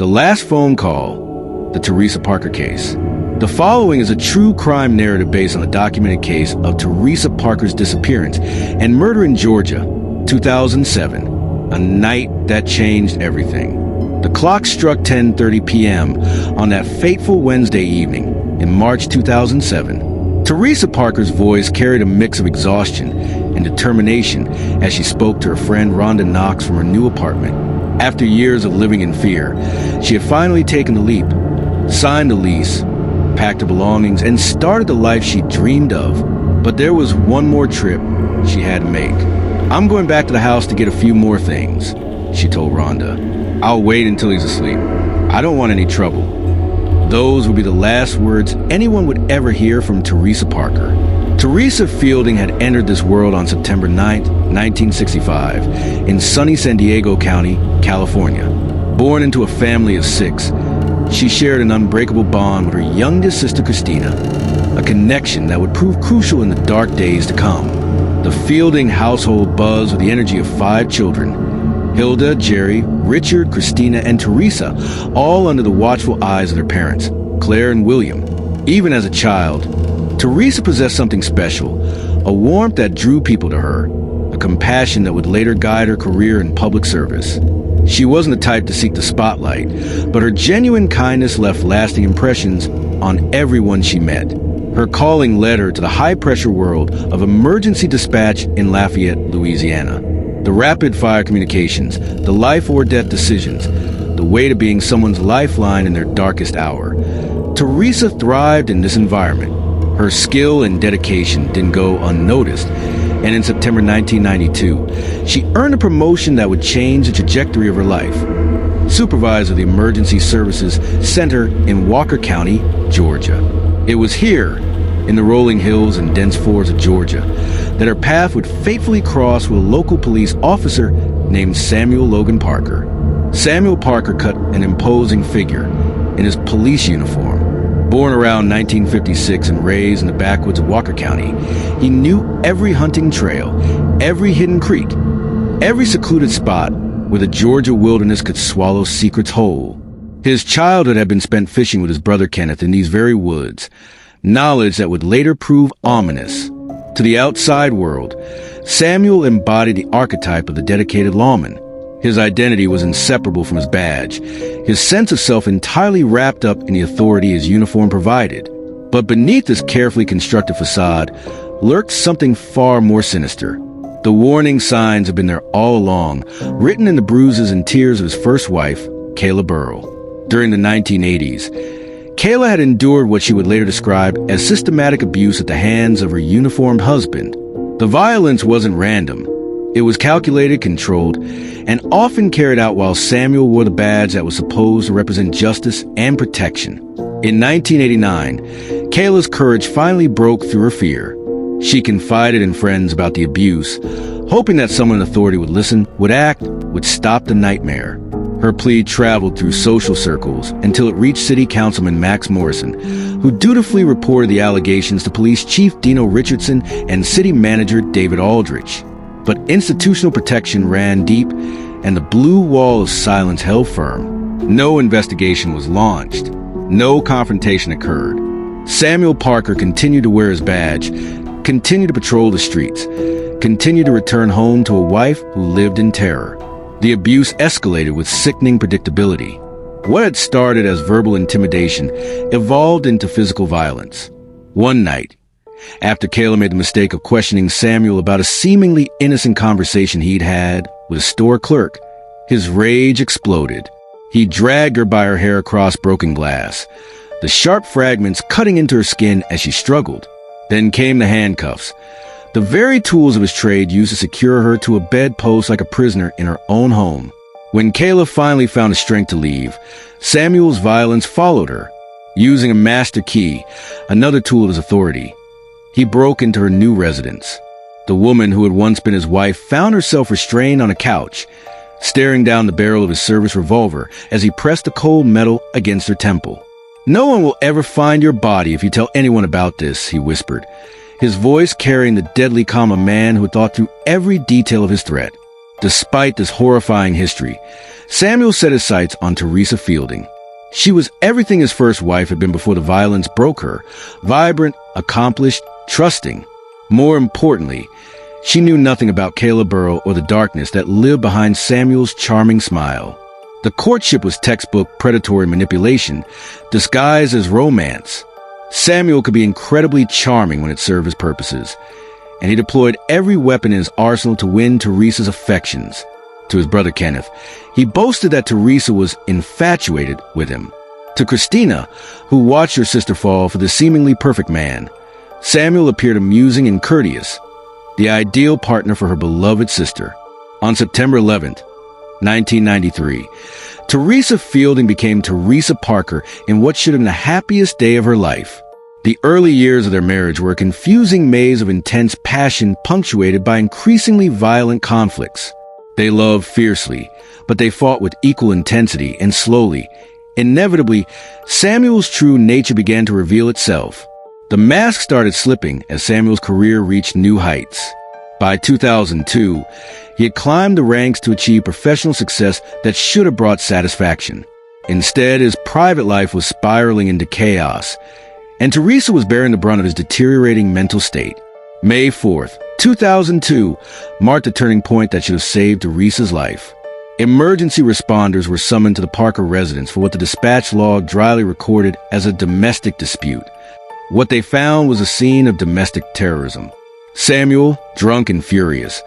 The Last Phone Call, the Teresa Parker case. The following is a true crime narrative based on a documented case of Teresa Parker's disappearance and murder in Georgia, 2007, a night that changed everything. The clock struck 10:30 p.m. on that fateful Wednesday evening in March 2007. Teresa Parker's voice carried a mix of exhaustion and determination as she spoke to her friend Rhonda Knox from her new apartment. After years of living in fear, she had finally taken the leap, signed the lease, packed her belongings, and started the life she dreamed of. But there was one more trip she had to make. "I'm going back to the house to get a few more things," she told Rhonda. "I'll wait until he's asleep. I don't want any trouble." Those would be the last words anyone would ever hear from Teresa Parker. Teresa Fielding had entered this world on September 9, 1965, in sunny San Diego County, California. Born into a family of 6, she shared an unbreakable bond with her youngest sister Christina, a connection that would prove crucial in the dark days to come. The Fielding household buzzed with the energy of 5 children: Hilda, Jerry, Richard, Christina, and Teresa, all under the watchful eyes of their parents, Claire and William. Even as a child, Teresa possessed something special, a warmth that drew people to her, a compassion that would later guide her career in public service. She wasn't the type to seek the spotlight, but her genuine kindness left lasting impressions on everyone she met. Her calling led her to the high-pressure world of emergency dispatch in Lafayette, Louisiana. The rapid-fire communications, the life-or-death decisions, the weight of being someone's lifeline in their darkest hour. Teresa thrived in this environment. Her skill and dedication didn't go unnoticed, and in September 1992, she earned a promotion that would change the trajectory of her life. Supervisor of the Emergency Services Center in Walker County, Georgia. It was here, in the rolling hills and dense forests of Georgia, that her path would fatefully cross with a local police officer named Samuel Logan Parker. Samuel Parker cut an imposing figure in his police uniform. Born around 1956 and raised in the backwoods of Walker County, he knew every hunting trail, every hidden creek, every secluded spot where the Georgia wilderness could swallow secrets whole. His childhood had been spent fishing with his brother Kenneth in these very woods, knowledge that would later prove ominous. To the outside world, Samuel embodied the archetype of the dedicated lawman. His identity was inseparable from his badge, his sense of self entirely wrapped up in the authority his uniform provided. But beneath this carefully constructed facade lurked something far more sinister. The warning signs had been there all along, written in the bruises and tears of his first wife, Kayla Burrell. During the 1980s, Kayla had endured what she would later describe as systematic abuse at the hands of her uniformed husband. The violence wasn't random. It was calculated, controlled, and often carried out while Samuel wore the badge that was supposed to represent justice and protection. In 1989, Kayla's courage finally broke through her fear. She confided in friends about the abuse, hoping that someone in authority would listen, would act, would stop the nightmare. Her plea traveled through social circles until it reached City Councilman Max Morrison, who dutifully reported the allegations to Police Chief Dino Richardson and City Manager David Aldrich. But institutional protection ran deep, and the blue wall of silence held firm. No investigation was launched. No confrontation occurred. Samuel Parker continued to wear his badge, continued to patrol the streets, continued to return home to a wife who lived in terror. The abuse escalated with sickening predictability. What had started as verbal intimidation evolved into physical violence. One night, after Kayla made the mistake of questioning Samuel about a seemingly innocent conversation he'd had with a store clerk, his rage exploded. He dragged her by her hair across broken glass, the sharp fragments cutting into her skin as she struggled. Then came the handcuffs, the very tools of his trade used to secure her to a bedpost like a prisoner in her own home. When Kayla finally found the strength to leave, Samuel's violence followed her, using a master key, another tool of his authority. He broke into her new residence. The woman who had once been his wife found herself restrained on a couch, staring down the barrel of his service revolver as he pressed the cold metal against her temple. "No one will ever find your body if you tell anyone about this," he whispered, his voice carrying the deadly calm of a man who had thought through every detail of his threat. Despite this horrifying history, Samuel set his sights on Teresa Fielding. She was everything his first wife had been before the violence broke her: vibrant, accomplished, trusting. More importantly, she knew nothing about Kayla Burrow or the darkness that lived behind Samuel's charming smile. The courtship was textbook predatory manipulation, disguised as romance. Samuel could be incredibly charming when it served his purposes, and he deployed every weapon in his arsenal to win Teresa's affections. To his brother Kenneth, he boasted that Teresa was infatuated with him. To Christina, who watched her sister fall for the seemingly perfect man, Samuel appeared amusing and courteous, the ideal partner for her beloved sister. On September 11th, 1993, Teresa Fielding became Teresa Parker in what should have been the happiest day of her life. The early years of their marriage were a confusing maze of intense passion punctuated by increasingly violent conflicts. They loved fiercely, but they fought with equal intensity, and slowly, inevitably, Samuel's true nature began to reveal itself. The mask started slipping as Samuel's career reached new heights. By 2002, he had climbed the ranks to achieve professional success that should have brought satisfaction. Instead, his private life was spiraling into chaos, and Teresa was bearing the brunt of his deteriorating mental state. May 4th, 2002 marked the turning point that should have saved Teresa's life. Emergency responders were summoned to the Parker residence for what the dispatch log dryly recorded as a domestic dispute. What they found was a scene of domestic terrorism. Samuel, drunk and furious,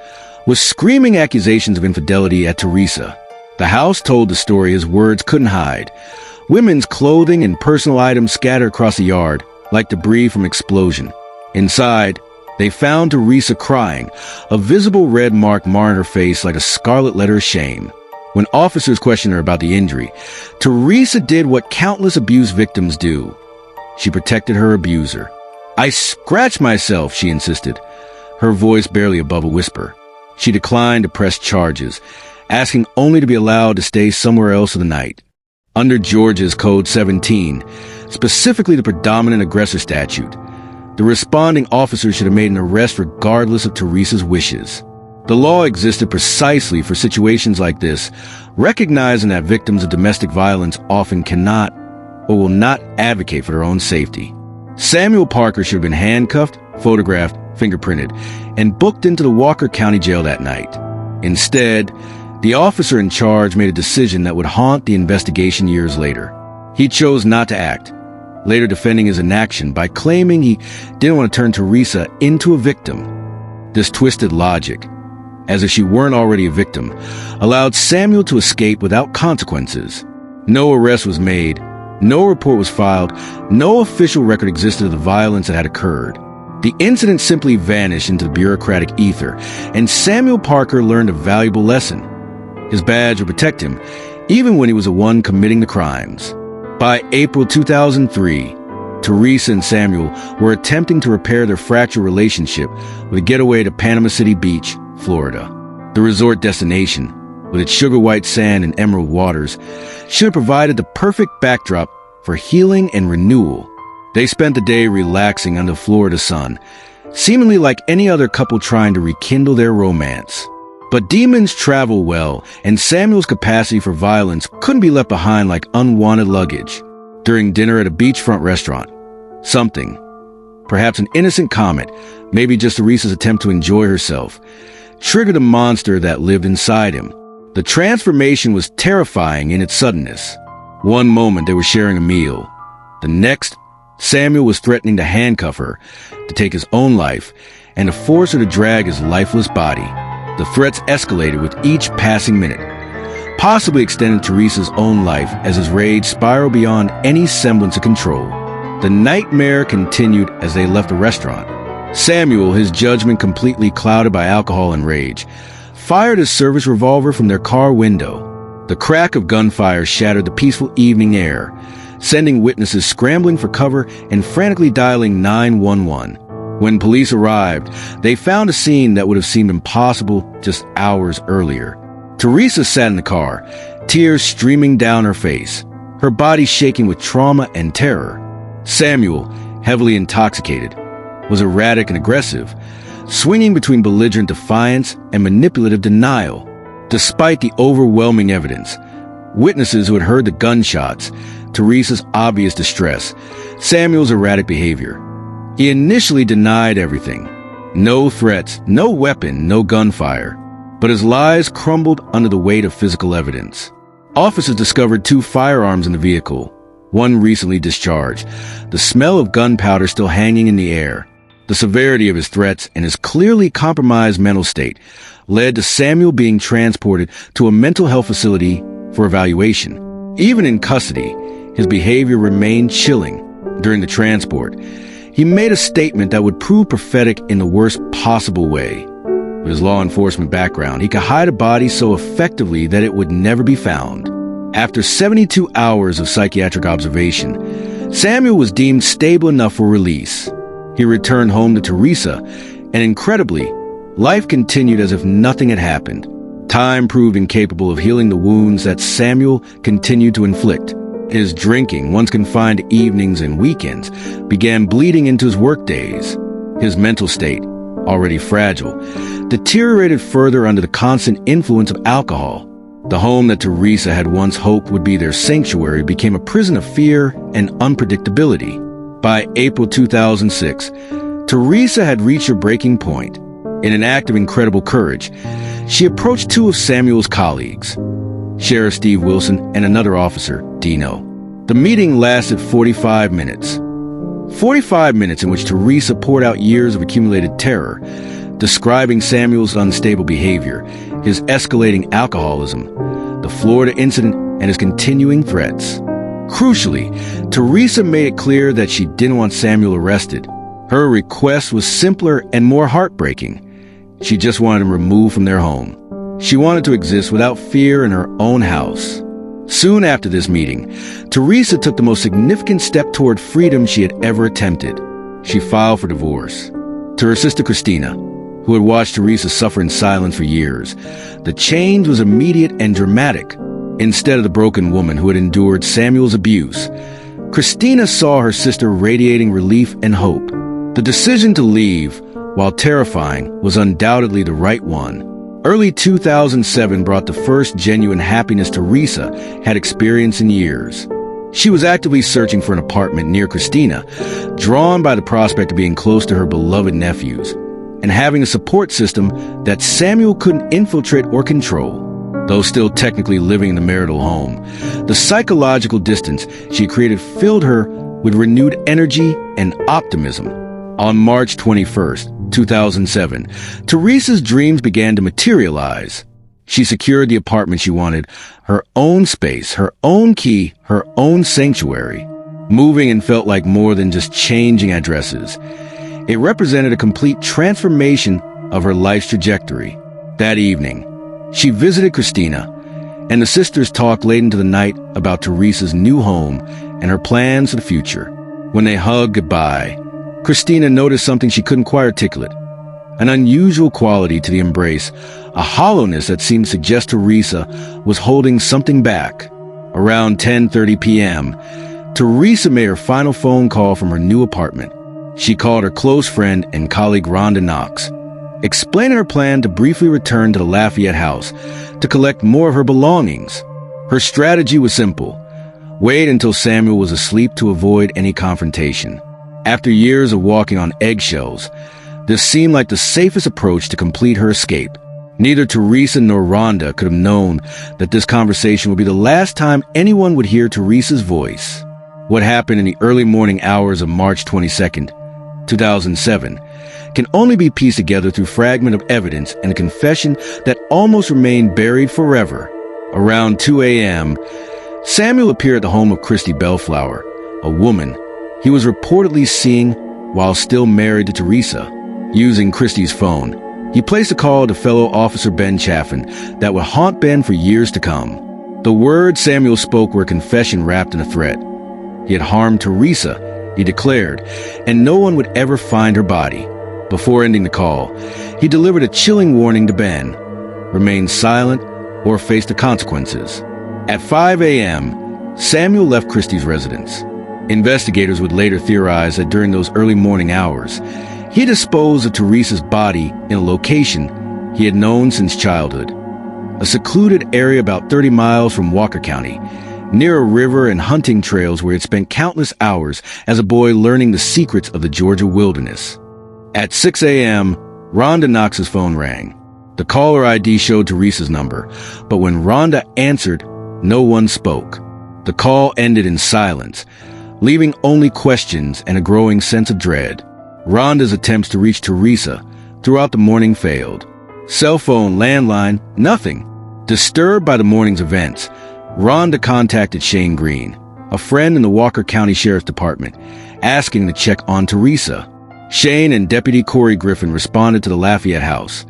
was screaming accusations of infidelity at Teresa. The house told the story his words couldn't hide. Women's clothing and personal items scattered across the yard like debris from an explosion. Inside, they found Teresa crying, a visible red mark marring her face like a scarlet letter of shame. When officers questioned her about the injury, Teresa did what countless abuse victims do. She protected her abuser. "I scratched myself," she insisted, her voice barely above a whisper. She declined to press charges, asking only to be allowed to stay somewhere else for the night. Under Georgia's Code 17, specifically the predominant aggressor statute, the responding officer should have made an arrest regardless of Teresa's wishes. The law existed precisely for situations like this, recognizing that victims of domestic violence often cannot or will not advocate for their own safety. Samuel Parker should have been handcuffed, photographed, fingerprinted, and booked into the Walker County Jail that night. Instead, the officer in charge made a decision that would haunt the investigation years later. He chose not to act, later defending his inaction by claiming he didn't want to turn Teresa into a victim. This twisted logic, as if she weren't already a victim, allowed Samuel to escape without consequences. No arrest was made, no report was filed, no official record existed of the violence that had occurred. The incident simply vanished into the bureaucratic ether, and Samuel Parker learned a valuable lesson. His badge would protect him, even when he was the one committing the crimes. By April 2003, Teresa and Samuel were attempting to repair their fractured relationship with a getaway to Panama City Beach, Florida. The resort destination, with its sugar-white sand and emerald waters, should have provided the perfect backdrop for healing and renewal. They spent the day relaxing under the Florida sun, seemingly like any other couple trying to rekindle their romance. But demons travel well, and Samuel's capacity for violence couldn't be left behind like unwanted luggage. During dinner at a beachfront restaurant, something, perhaps an innocent comment, maybe just Teresa's attempt to enjoy herself, triggered a monster that lived inside him. The transformation was terrifying in its suddenness. One moment they were sharing a meal. The next, Samuel was threatening to handcuff her, to take his own life, and to force her to drag his lifeless body. The threats escalated with each passing minute, possibly extending Teresa's own life as his rage spiraled beyond any semblance of control. The nightmare continued as they left the restaurant. Samuel, his judgment completely clouded by alcohol and rage, fired his service revolver from their car window. The crack of gunfire shattered the peaceful evening air, sending witnesses scrambling for cover and frantically dialing 911. When police arrived, they found a scene that would have seemed impossible just hours earlier. Teresa sat in the car, tears streaming down her face, her body shaking with trauma and terror. Samuel, heavily intoxicated, was erratic and aggressive, swinging between belligerent defiance and manipulative denial. Despite the overwhelming evidence, Witnesses who had heard the gunshots, Teresa's obvious distress, Samuel's erratic behavior. He initially denied everything. No threats, no weapon, no gunfire. But his lies crumbled under the weight of physical evidence. Officers discovered 2 firearms in the vehicle, one recently discharged, the smell of gunpowder still hanging in the air. The severity of his threats and his clearly compromised mental state led to Samuel being transported to a mental health facility for evaluation. Even in custody, his behavior remained chilling. During the transport, he made a statement that would prove prophetic in the worst possible way. With his law enforcement background, he could hide a body so effectively that it would never be found. After 72 hours of psychiatric observation, Samuel was deemed stable enough for release. He returned home to Teresa, and incredibly, life continued as if nothing had happened. Time proved incapable of healing the wounds that Samuel continued to inflict. His drinking, once confined to evenings and weekends, began bleeding into his workdays. His mental state, already fragile, deteriorated further under the constant influence of alcohol. The home that Teresa had once hoped would be their sanctuary became a prison of fear and unpredictability. By April 2006, Teresa had reached her breaking point. In an act of incredible courage, she approached 2 of Samuel's colleagues, Sheriff Steve Wilson and another officer, Dino. The meeting lasted 45 minutes. 45 minutes in which Teresa poured out years of accumulated terror, describing Samuel's unstable behavior, his escalating alcoholism, the Florida incident, and his continuing threats. Crucially, Teresa made it clear that she didn't want Samuel arrested. Her request was simpler and more heartbreaking. She just wanted him removed from their home. She wanted to exist without fear in her own house. Soon after this meeting, Teresa took the most significant step toward freedom she had ever attempted. She filed for divorce. To her sister Christina, who had watched Teresa suffer in silence for years, the change was immediate and dramatic. Instead of the broken woman who had endured Samuel's abuse, Christina saw her sister radiating relief and hope. The decision to leave, while terrifying, was undoubtedly the right one. Early 2007 brought the first genuine happiness Teresa had experienced in years. She was actively searching for an apartment near Christina, drawn by the prospect of being close to her beloved nephews, and having a support system that Samuel couldn't infiltrate or control. Though still technically living in the marital home, the psychological distance she created filled her with renewed energy and optimism. On March 21st, 2007, Teresa's dreams began to materialize. She secured the apartment she wanted, her own space, her own key, her own sanctuary. Moving in felt like more than just changing addresses. It represented a complete transformation of her life's trajectory. That evening, she visited Christina, and the sisters talked late into the night about Teresa's new home and her plans for the future. When they hugged goodbye, Christina noticed something she couldn't quite articulate. An unusual quality to the embrace, a hollowness that seemed to suggest Teresa was holding something back. Around 10:30 p.m., Teresa made her final phone call from her new apartment. She called her close friend and colleague Rhonda Knox, explaining her plan to briefly return to the Lafayette house to collect more of her belongings. Her strategy was simple: wait until Samuel was asleep to avoid any confrontation. After years of walking on eggshells, this seemed like the safest approach to complete her escape. Neither Teresa nor Rhonda could have known that this conversation would be the last time anyone would hear Teresa's voice. What happened in the early morning hours of March 22nd, 2007, can only be pieced together through fragment of evidence and a confession that almost remained buried forever. Around 2 a.m., Samuel appeared at the home of Christy Bellflower, a woman he was reportedly seeing while still married to Teresa. Using Christy's phone, he placed a call to fellow officer Ben Chaffin that would haunt Ben for years to come. The words Samuel spoke were a confession wrapped in a threat. He had harmed Teresa, he declared, and no one would ever find her body. Before ending the call, he delivered a chilling warning to Ben: remain silent or face the consequences. At 5 a.m., Samuel left Christie's residence. Investigators would later theorize that during those early morning hours, he disposed of Teresa's body in a location he had known since childhood. a secluded area about 30 miles from Walker County, near a river and hunting trails where it spent countless hours as a boy learning the secrets of the Georgia wilderness. At 6 a.m., Rhonda Knox's phone rang. The caller ID showed Teresa's number, but when Rhonda answered, no one spoke. The call ended in silence, leaving only questions and a growing sense of dread. Rhonda's attempts to reach Teresa throughout the morning failed. Cell phone, landline, nothing. Disturbed by the morning's events, Rhonda contacted Shane Green, a friend in the Walker County Sheriff's Department, asking to check on Teresa. Shane and Deputy Corey Griffin responded to the Lafayette house,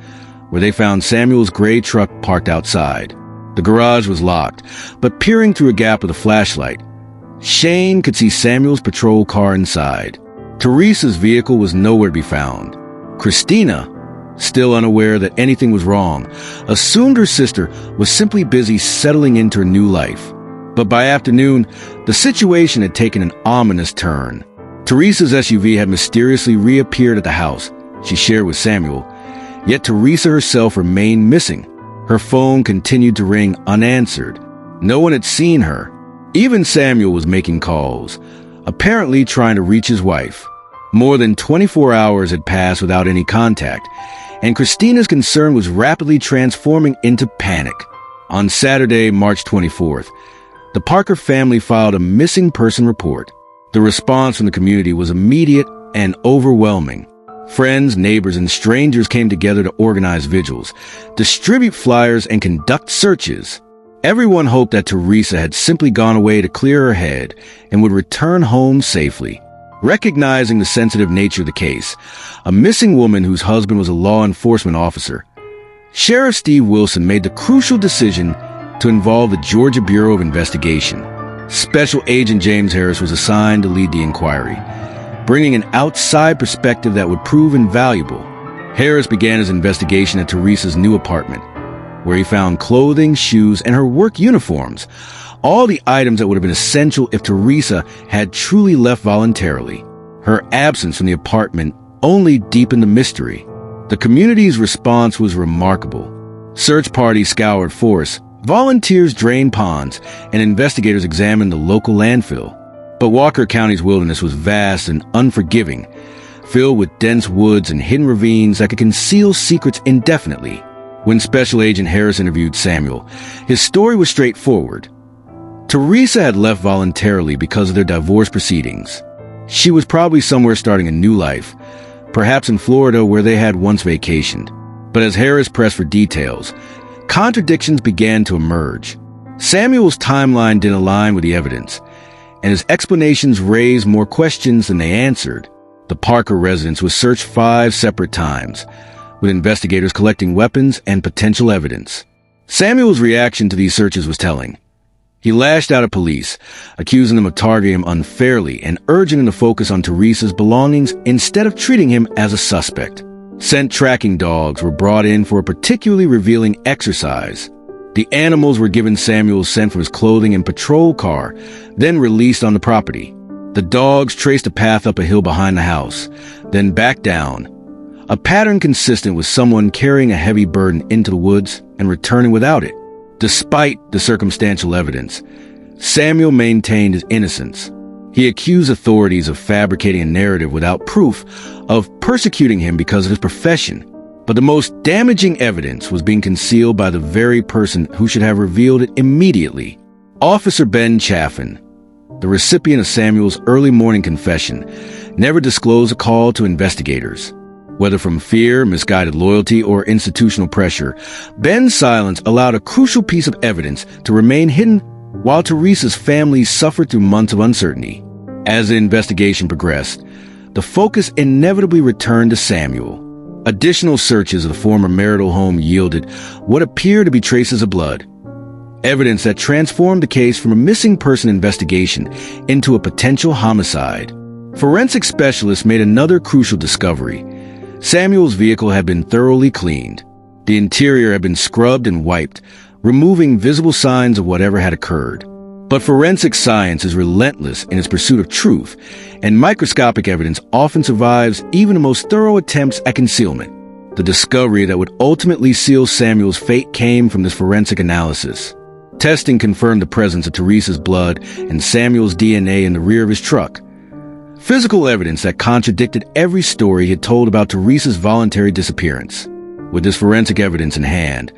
where they found Samuel's gray truck parked outside. The garage was locked, but peering through a gap with a flashlight, Shane could see Samuel's patrol car inside. Teresa's vehicle was nowhere to be found. Christina, still unaware that anything was wrong, assumed her sister was simply busy settling into her new life. But by afternoon, the situation had taken an ominous turn. Teresa's SUV had mysteriously reappeared at the house she shared with Samuel, yet Teresa herself remained missing. Her phone continued to ring unanswered. No one had seen her. Even Samuel was making calls, apparently trying to reach his wife. More than 24 hours had passed without any contact, and Christina's concern was rapidly transforming into panic. On Saturday, March 24th, the Parker family filed a missing person report. The response from the community was immediate and overwhelming. Friends, neighbors, and strangers came together to organize vigils, distribute flyers, and conduct searches. Everyone hoped that Teresa had simply gone away to clear her head and would return home safely. Recognizing the sensitive nature of the case, a missing woman whose husband was a law enforcement officer, Sheriff Steve Wilson made the crucial decision to involve the Georgia Bureau of Investigation. Special Agent James Harris was assigned to lead the inquiry, bringing an outside perspective that would prove invaluable. Harris began his investigation at Teresa's new apartment, where he found clothing, shoes, and her work uniforms, all the items that would have been essential if Teresa had truly left voluntarily. Her absence from the apartment only deepened the mystery. The community's response was remarkable. Search parties scoured forests, volunteers drained ponds, and investigators examined the local landfill. But Walker County's wilderness was vast and unforgiving, filled with dense woods and hidden ravines that could conceal secrets indefinitely. When Special Agent Harris interviewed Samuel, his story was straightforward. Teresa had left voluntarily because of their divorce proceedings. She was probably somewhere starting a new life, perhaps in Florida where they had once vacationed. But as Harris pressed for details, contradictions began to emerge. Samuel's timeline didn't align with the evidence, and his explanations raised more questions than they answered. The Parker residence was searched 5 separate times, with investigators collecting weapons and potential evidence. Samuel's reaction to these searches was telling. He lashed out at police, accusing them of targeting him unfairly and urging them to focus on Teresa's belongings instead of treating him as a suspect. Scent tracking dogs were brought in for a particularly revealing exercise. The animals were given Samuel's scent from his clothing and patrol car, then released on the property. The dogs traced a path up a hill behind the house, then back down, a pattern consistent with someone carrying a heavy burden into the woods and returning without it. Despite the circumstantial evidence, Samuel maintained his innocence. He accused authorities of fabricating a narrative without proof, of persecuting him because of his profession. But the most damaging evidence was being concealed by the very person who should have revealed it immediately. Officer Ben Chaffin, the recipient of Samuel's early morning confession, never disclosed a call to investigators. Whether from fear, misguided loyalty, or institutional pressure, Ben's silence allowed a crucial piece of evidence to remain hidden while Teresa's family suffered through months of uncertainty. As the investigation progressed, the focus inevitably returned to Samuel. Additional searches of the former marital home yielded what appeared to be traces of blood, evidence that transformed the case from a missing person investigation into a potential homicide. Forensic specialists made another crucial discovery. Samuel's vehicle had been thoroughly cleaned. The interior had been scrubbed and wiped, removing visible signs of whatever had occurred. But forensic science is relentless in its pursuit of truth, and microscopic evidence often survives even the most thorough attempts at concealment. The discovery that would ultimately seal Samuel's fate came from this forensic analysis. Testing confirmed the presence of Teresa's blood and Samuel's DNA in the rear of his truck. Physical evidence that contradicted every story he had told about Teresa's voluntary disappearance. With this forensic evidence in hand,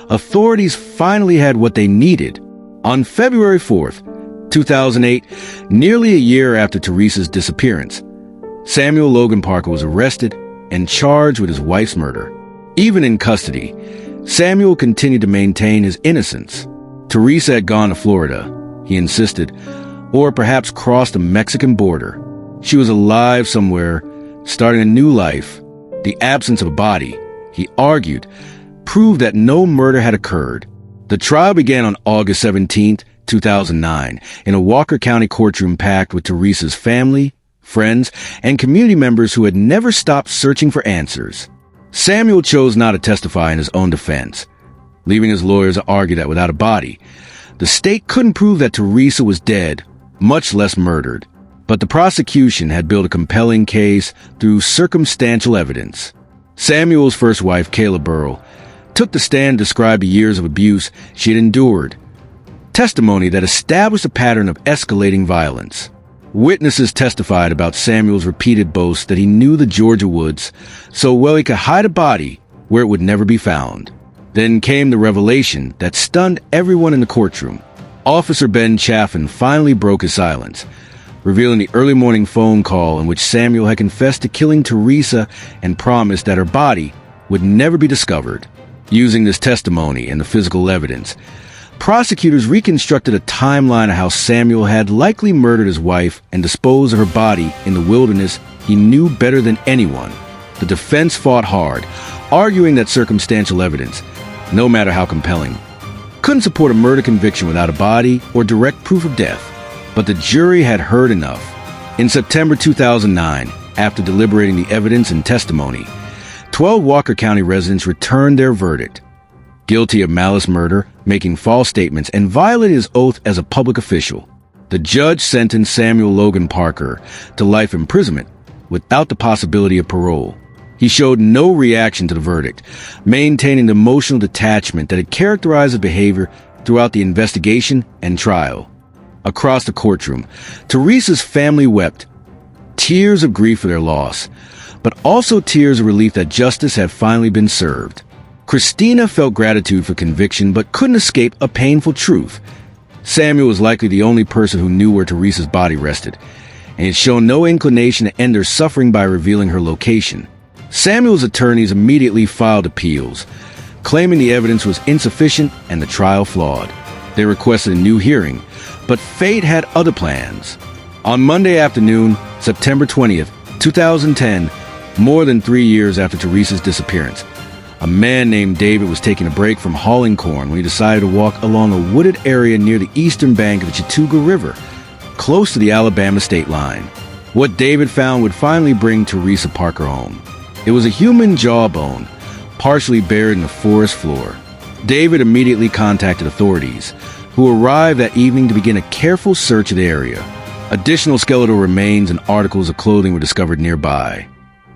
authorities finally had what they needed. On February 4th, 2008, nearly a year after Teresa's disappearance, Samuel Logan Parker was arrested and charged with his wife's murder. Even in custody, Samuel continued to maintain his innocence. Teresa had gone to Florida, he insisted, or perhaps crossed the Mexican border. She was alive somewhere, starting a new life. The absence of a body, he argued, proved that no murder had occurred. The trial began on August 17, 2009, in a Walker County courtroom packed with Teresa's family, friends, and community members who had never stopped searching for answers. Samuel chose not to testify in his own defense, leaving his lawyers to argue that without a body, the state couldn't prove that Teresa was dead, much less murdered. But the prosecution had built a compelling case through circumstantial evidence. Samuel's first wife, Kayla Burrell, took the stand to describe the years of abuse she had endured, testimony that established a pattern of escalating violence. Witnesses testified about Samuel's repeated boasts that he knew the Georgia woods so well he could hide a body where it would never be found. Then came the revelation that stunned everyone in the courtroom. Officer Ben Chaffin finally broke his silence, revealing the early morning phone call in which Samuel had confessed to killing Teresa and promised that her body would never be discovered. Using this testimony and the physical evidence, prosecutors reconstructed a timeline of how Samuel had likely murdered his wife and disposed of her body in the wilderness he knew better than anyone. The defense fought hard, arguing that circumstantial evidence, no matter how compelling, couldn't support a murder conviction without a body or direct proof of death. But the jury had heard enough. In September 2009, after deliberating the evidence and testimony, 12 Walker County residents returned their verdict. Guilty of malice murder, making false statements, and violating his oath as a public official. The judge sentenced Samuel Logan Parker to life imprisonment without the possibility of parole. He showed no reaction to the verdict, maintaining the emotional detachment that had characterized his behavior throughout the investigation and trial. Across the courtroom, Teresa's family wept, tears of grief for their loss, but also tears of relief that justice had finally been served. Christina felt gratitude for conviction but couldn't escape a painful truth. Samuel was likely the only person who knew where Teresa's body rested, and he had shown no inclination to end her suffering by revealing her location. Samuel's attorneys immediately filed appeals, claiming the evidence was insufficient and the trial flawed. They requested a new hearing, but fate had other plans. On Monday afternoon, September 20th, 2010, more than 3 years after Teresa's disappearance, a man named David was taking a break from hauling corn when he decided to walk along a wooded area near the eastern bank of the Chattooga River, close to the Alabama state line. What David found would finally bring Teresa Parker home. It was a human jawbone, partially buried in the forest floor. David immediately contacted authorities, who arrived that evening to begin a careful search of the area. Additional skeletal remains and articles of clothing were discovered nearby.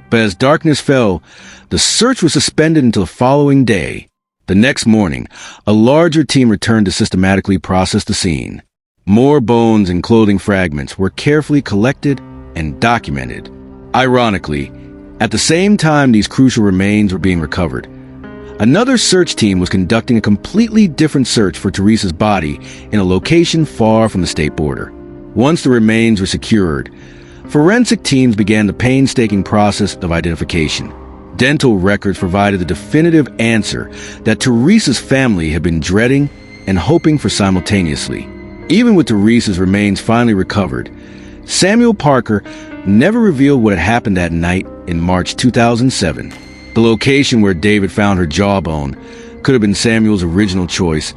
But as darkness fell, the search was suspended until the following day. The next morning, a larger team returned to systematically process the scene. More bones and clothing fragments were carefully collected and documented. Ironically, at the same time these crucial remains were being recovered, another search team was conducting a completely different search for Teresa's body in a location far from the state border. Once the remains were secured, forensic teams began the painstaking process of identification. Dental records provided the definitive answer that Teresa's family had been dreading and hoping for simultaneously. Even with Teresa's remains finally recovered, Samuel Parker never revealed what had happened that night in March 2007. The location where David found her jawbone could have been Samuel's original choice,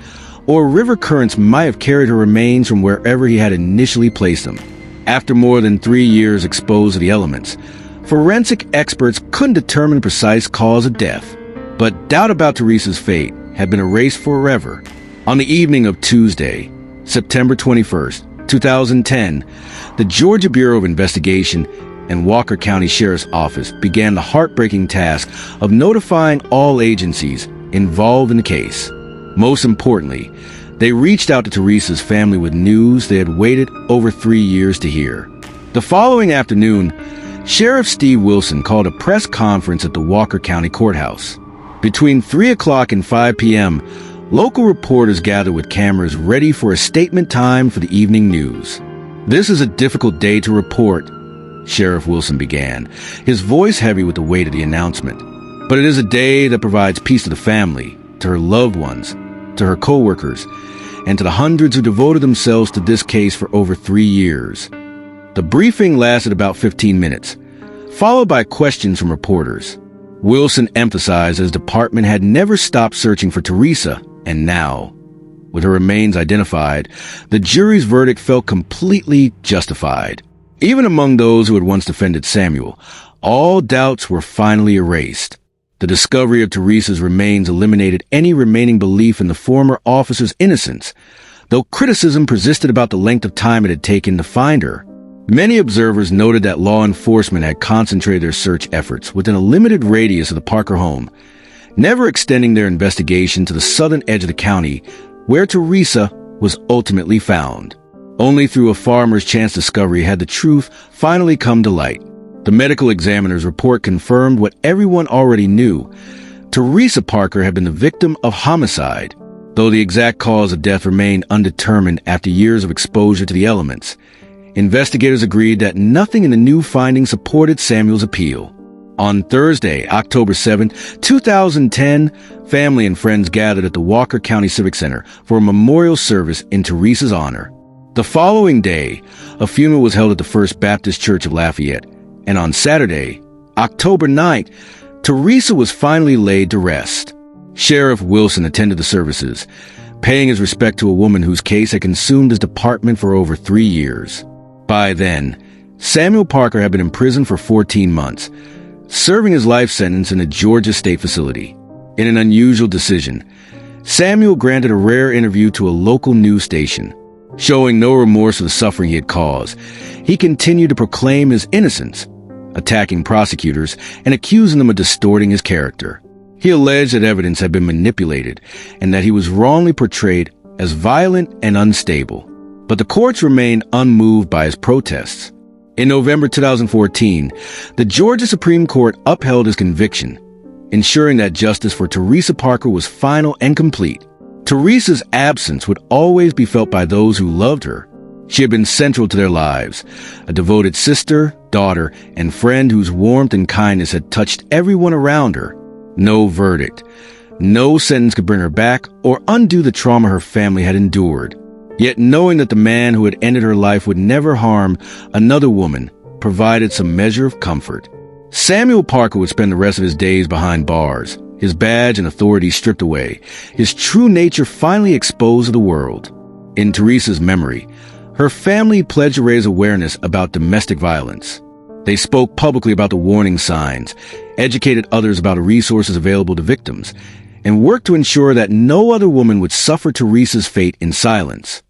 or river currents might have carried her remains from wherever he had initially placed them. After more than 3 years exposed to the elements, forensic experts couldn't determine the precise cause of death. But doubt about Teresa's fate had been erased forever. On the evening of Tuesday, September 21st, 2010, the Georgia Bureau of Investigation and Walker County Sheriff's Office began the heartbreaking task of notifying all agencies involved in the case. Most importantly, they reached out to Teresa's family with news they had waited over 3 years to hear. The following afternoon, Sheriff Steve Wilson called a press conference at the Walker County Courthouse. Between 3 o'clock and 5 p.m., local reporters gathered with cameras ready for a statement time for the evening news. "This is a difficult day to report," Sheriff Wilson began, his voice heavy with the weight of the announcement. "But it is a day that provides peace to the family, to her loved ones, to her co-workers, and to the hundreds who devoted themselves to this case for over 3 years." The briefing lasted about 15 minutes, followed by questions from reporters. Wilson emphasized his department had never stopped searching for Teresa, and now, with her remains identified, the jury's verdict felt completely justified. Even among those who had once defended Samuel, all doubts were finally erased. The discovery of Teresa's remains eliminated any remaining belief in the former officer's innocence, though criticism persisted about the length of time it had taken to find her. Many observers noted that law enforcement had concentrated their search efforts within a limited radius of the Parker home, never extending their investigation to the southern edge of the county, where Teresa was ultimately found. Only through a farmer's chance discovery had the truth finally come to light. The medical examiner's report confirmed what everyone already knew. Teresa Parker had been the victim of homicide, though the exact cause of death remained undetermined after years of exposure to the elements. Investigators agreed that nothing in the new findings supported Samuel's appeal. On Thursday, October 7, 2010, family and friends gathered at the Walker County Civic Center for a memorial service in Teresa's honor. The following day, a funeral was held at the First Baptist Church of Lafayette, and on Saturday, October 9th, Teresa was finally laid to rest. Sheriff Wilson attended the services, paying his respect to a woman whose case had consumed his department for over 3 years. By then, Samuel Parker had been in prison for 14 months, serving his life sentence in a Georgia state facility. In an unusual decision, Samuel granted a rare interview to a local news station. Showing no remorse for the suffering he had caused, he continued to proclaim his innocence, attacking prosecutors and accusing them of distorting his character. He alleged that evidence had been manipulated and that he was wrongly portrayed as violent and unstable. But the courts remained unmoved by his protests. In November 2014, the Georgia Supreme Court upheld his conviction, ensuring that justice for Teresa Parker was final and complete. Teresa's absence would always be felt by those who loved her. She had been central to their lives, a devoted sister, daughter, and friend whose warmth and kindness had touched everyone around her. No verdict, no sentence could bring her back or undo the trauma her family had endured. Yet knowing that the man who had ended her life would never harm another woman provided some measure of comfort. Samuel Parker would spend the rest of his days behind bars, his badge and authority stripped away, his true nature finally exposed to the world. In Teresa's memory, her family pledged to raise awareness about domestic violence. They spoke publicly about the warning signs, educated others about the resources available to victims, and worked to ensure that no other woman would suffer Teresa's fate in silence.